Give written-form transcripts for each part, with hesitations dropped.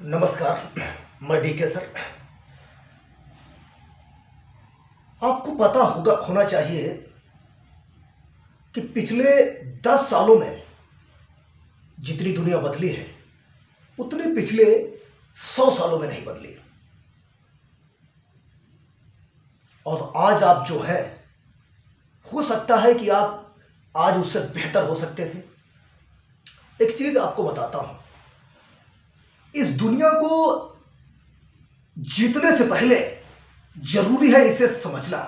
नमस्कार। मैं DK sir. आपको पता होगा होना चाहिए कि पिछले 10 सालों में जितनी दुनिया बदली है उतनी पिछले 100 सालों में नहीं बदली। और आज आप जो है, हो सकता है कि आप आज उससे बेहतर हो सकते थे। एक चीज आपको बताता हूं, इस दुनिया को जीतने से पहले जरूरी है इसे समझना।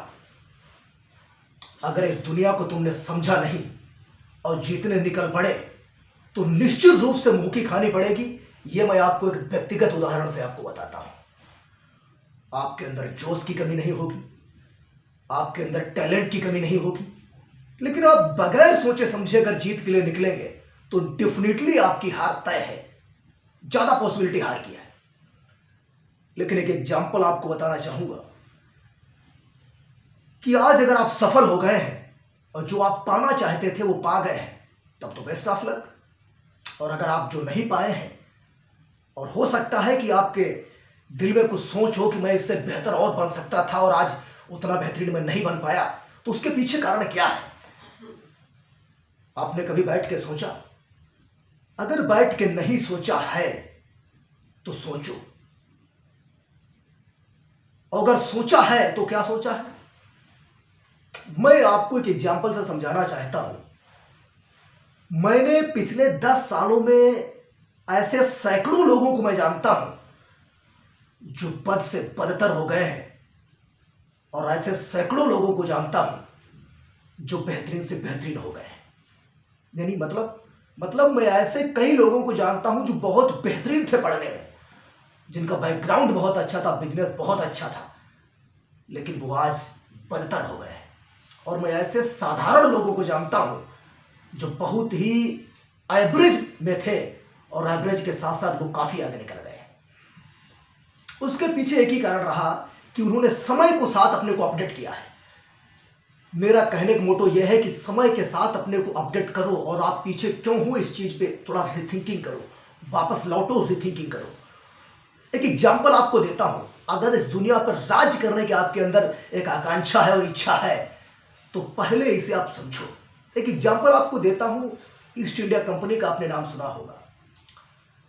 अगर इस दुनिया को तुमने समझा नहीं और जीतने निकल पड़े तो निश्चित रूप से मुंह की खानी पड़ेगी। यह मैं आपको एक व्यक्तिगत उदाहरण से आपको बताता हूं। आपके अंदर जोश की कमी नहीं होगी, आपके अंदर टैलेंट की कमी नहीं होगी, लेकिन आप बगैर सोचे समझे अगर जीत के लिए निकलेंगे तो डेफिनेटली आपकी हार तय है। ज्यादा पॉसिबिलिटी हार की है। लेकिन एक एग्जाम्पल आपको बताना चाहूंगा कि आज अगर आप सफल हो गए हैं और जो आप पाना चाहते थे वो पा गए हैं, तब तो बेस्ट ऑफ लक। और अगर आप जो नहीं पाए हैं और हो सकता है कि आपके दिल में कुछ सोच हो कि मैं इससे बेहतर और बन सकता था और आज उतना बेहतरीन मैं नहीं बन पाया, तो उसके पीछे कारण क्या है? आपने कभी बैठ के सोचा? अगर बैठ के नहीं सोचा है तो सोचो। अगर सोचा है तो क्या सोचा है? मैं आपको एक एग्जाम्पल से समझाना चाहता हूं। मैंने पिछले 10 सालों में ऐसे सैकड़ों लोगों को मैं जानता हूं जो बद से बदतर हो गए हैं, और ऐसे सैकड़ों लोगों को जानता हूं जो बेहतरीन से बेहतरीन हो गए हैं। यानी मतलब मैं ऐसे कई लोगों को जानता हूं जो बहुत बेहतरीन थे पढ़ने में, जिनका बैकग्राउंड बहुत अच्छा था, बिजनेस बहुत अच्छा था, लेकिन वो आज बदतर हो गए। और मैं ऐसे साधारण लोगों को जानता हूं जो बहुत ही एवरेज में थे और एवरेज के साथ साथ वो काफी आगे निकल गए। उसके पीछे एक ही कारण रहा कि उन्होंने समय को साथ अपने को अपडेट किया है। मेरा कहने का मोटो यह है कि समय के साथ अपने को अपडेट करो, और आप पीछे क्यों हो इस चीज पे थोड़ा रिथिंकिंग करो, वापस लौटो, रिथिंकिंग करो। एक एग्जाम्पल आपको देता हूं। अगर इस दुनिया पर राज करने की आपके अंदर एक आकांक्षा है और इच्छा है तो पहले इसे आप समझो। एक एग्जाम्पल आपको देता हूं, ईस्ट इंडिया कंपनी का आपने नाम सुना होगा।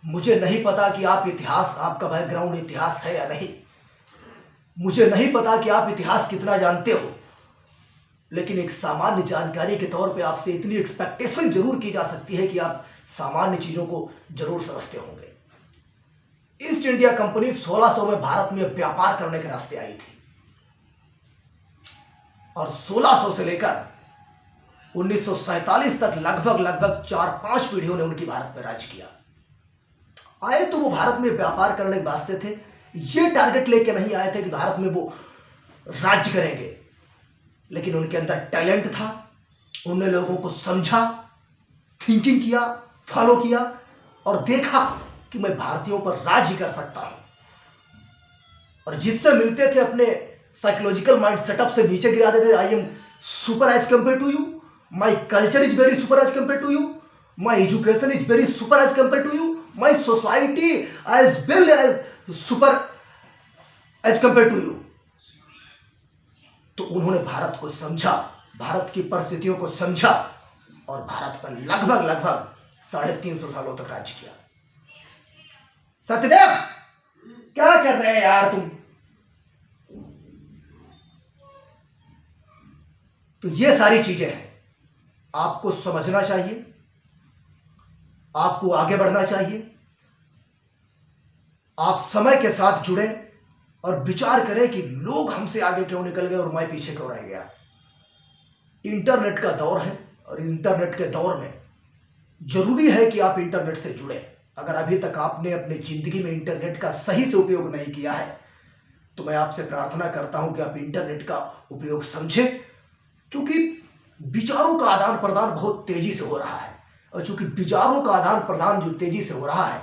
मुझे नहीं पता कि आप इतिहास, आपका बैकग्राउंड इतिहास है या नहीं, मुझे नहीं पता कि आप इतिहास कितना जानते हो, लेकिन एक सामान्य जानकारी के तौर पे आपसे इतनी एक्सपेक्टेशन जरूर की जा सकती है कि आप सामान्य चीजों को जरूर समझते होंगे। ईस्ट इंडिया कंपनी 1600 में भारत में व्यापार करने के रास्ते आई थी, और 1600 से लेकर 1947 तक लगभग 4-5 पीढ़ियों ने उनकी भारत में राज किया। आए तो वो भारत में व्यापार करने के वास्ते थे, ये टारगेट लेके नहीं आए थे कि भारत में वो राज्य करेंगे, लेकिन उनके अंदर टैलेंट था। उन्होंने लोगों को समझा, थिंकिंग किया, फॉलो किया और देखा कि मैं भारतीयों पर राज्य कर सकता हूं। और जिससे मिलते थे अपने साइकोलॉजिकल माइंड सेटअप से नीचे गिरा देते। I am super as compare to you, my culture is very super as compare to you, my education is very super as compare to you, my society as well as super as compare to you. तो उन्होंने भारत को समझा, भारत की परिस्थितियों को समझा और भारत पर लगभग 350 सालों तक राज्य किया। सत्यदेव, क्या कर रहे हैं यार तुम? तो ये सारी चीजें हैं, आपको समझना चाहिए, आपको आगे बढ़ना चाहिए। आप समय के साथ जुड़े और विचार करें कि लोग हमसे आगे क्यों निकल गए और मैं पीछे क्यों रह गया। इंटरनेट का दौर है, और इंटरनेट के दौर में जरूरी है कि आप इंटरनेट से जुड़े। अगर अभी तक आपने अपनी जिंदगी में इंटरनेट का सही से उपयोग नहीं किया है तो मैं आपसे प्रार्थना करता हूं कि आप इंटरनेट का उपयोग समझें, क्योंकि विचारों का आदान प्रदान बहुत तेजी से हो रहा है। और चूंकि विचारों का आदान प्रदान जो तेजी से हो रहा है,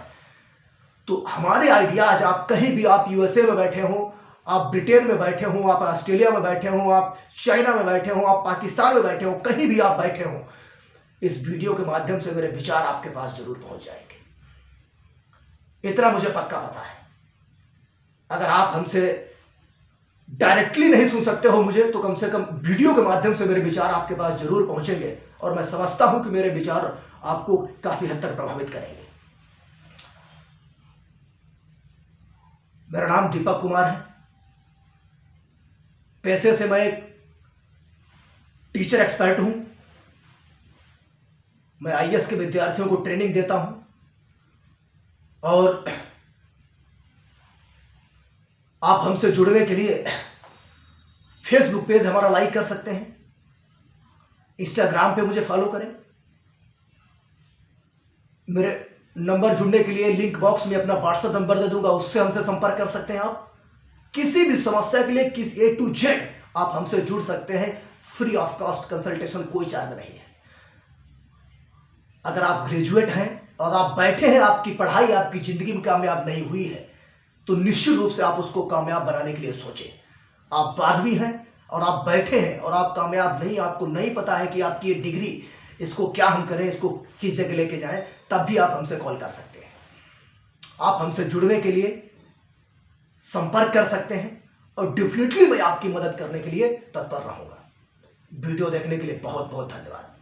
तो हमारे आइडियाज, आप कहीं भी, आप यूएसए में बैठे हो, आप ब्रिटेन में बैठे हो, आप ऑस्ट्रेलिया में बैठे हो, आप चाइना में बैठे हो, आप पाकिस्तान में बैठे हो, कहीं भी आप बैठे हो, इस वीडियो के माध्यम से मेरे विचार आपके पास जरूर पहुंच जाएंगे। इतना मुझे पक्का पता है। अगर आप हमसे डायरेक्टली नहीं सुन सकते हो मुझे, तो कम से कम वीडियो के माध्यम से मेरे विचार आपके पास जरूर पहुंचेंगे, और मैं समझता हूं कि मेरे विचार आपको काफी हद तक प्रभावित करेंगे। मेरा नाम दीपक कुमार है। पेशे से मैं एक टीचर एक्सपर्ट हूं। मैं आईएएस के विद्यार्थियों को ट्रेनिंग देता हूं, और आप हमसे जुड़ने के लिए फेसबुक पेज हमारा लाइक कर सकते हैं, इंस्टाग्राम पे मुझे फॉलो करें। मेरे नंबर जुड़ने के लिए लिंक बॉक्स में अपना व्हाट्सएप नंबर दे दूंगा, उससे हमसे संपर्क कर सकते हैं। आप किसी भी समस्या के लिए किस A to Z आप हमसे जुड़ सकते हैं, फ्री ऑफ कॉस्ट कंसल्टेशन, कोई चार्ज नहीं है। अगर आप ग्रेजुएट हैं और आप बैठे हैं, आपकी पढ़ाई आपकी जिंदगी में कामयाब नहीं हुई है, तो निश्चित रूप से आप उसको कामयाब बनाने के लिए सोचें। आप 12वीं हैं और आप बैठे हैं और आप कामयाब नहीं, आपको नहीं पता है कि आपकी ये डिग्री, इसको क्या हम करें, इसको किस जगह लेके जाएं, तब भी आप हमसे कॉल कर सकते हैं। आप हमसे जुड़ने के लिए संपर्क कर सकते हैं, और डेफिनेटली मैं आपकी मदद करने के लिए तत्पर रहूंगा। वीडियो देखने के लिए बहुत बहुत धन्यवाद।